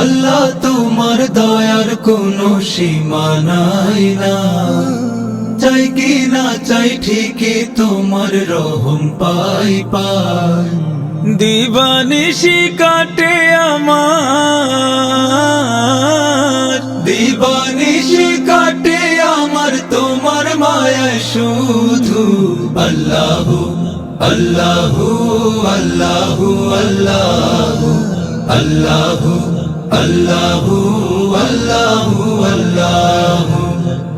আল্লাহ তোমার দয়ার কোনো সীমা নাই না, চাই কি না চাই ঠিকই তোমার রহম পাই পাই। দিবানিশি কাটে আমার, দিবানিশি কাটে আমার তোমার মায়ায় শুধু। আল্লাহু আল্লাহু আল্লাহু আল্লাহু আল্লাহু আল্লাহু আল্লাহু আল্লাহু আল্লাহু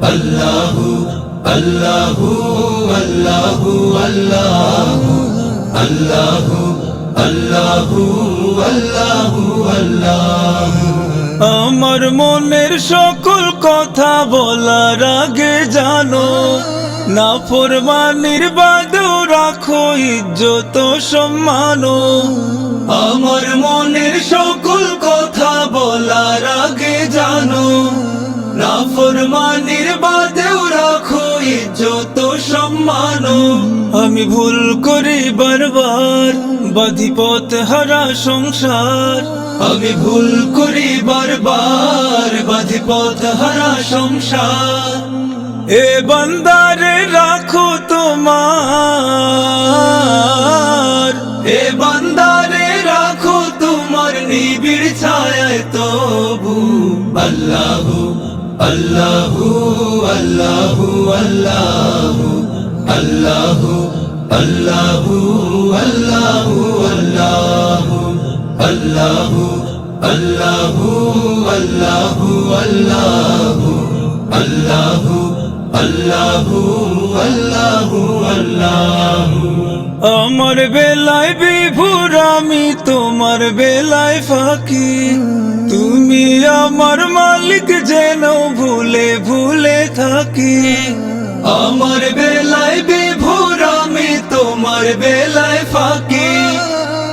আল্লাহু আল্লাহু আল্লাহু আল্লাহু আল্লাহু আল্লাহু আল্লাহু। আমার মনের সকল কথা বলার আগে জানো, নাফরমানির বাদেও রাখো ইজ্জত সম্মান। আমার মনের সকল কথা বলার আগে জানো, নাফরমানির বাদেও রাখো ইজ্জত সম্মান। আমি ভুল করি বারবার, বাঁধি পথ হারা সংসার। আমি ভুল করি বারবার, বাঁধি পথ হারা সংসার। এ বান্দারে রাখো তোমার, এ বান্দারে রাখো তোমার নিবিড় ছায়ায় তবু। আল্লাহু আল্লাহু আল্লাহু আল্লাহু আল্লাহু আল্লাহু আল্লাহু আল্লাহু আল্লাহু আল্লাহু আল্লাহু আল্লাহু আল্লাহু আল্লাহু আল্লাহু আল্লাহু। আমার বেলায় বিভোর আমি তোমার বেলায় ফাঁকি, তুমি আমার মালিক যেন ভুলে ভুলে থাকি। আমার বেলায় বিভোর আমি তোমার বেলায় ফাঁকি,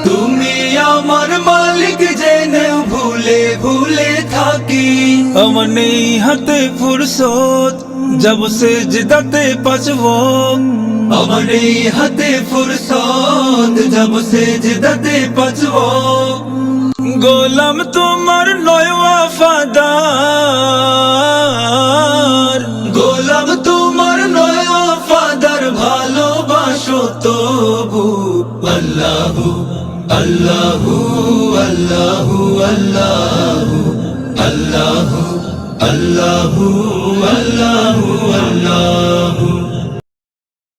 তুমি আমার মালিক যেন ভুলে ভুলে থাকি। আমার নেই হাতে ফুরসত, যাব সেজদাতে পাঁচব। আমার নেই হাতে ফুরসত, যাব সেজদাতে পাঁচব। গোলাম তোমার নয় ওয়াফাদার, গোলাম তোমার নয় ওয়াফাদার, ভালোবাসো তবু। আল্লাহু আল্লাহু আল্লাহু আল্লাহু আল্লাহু আল্লাহু আল্লাহু আল্লাহু।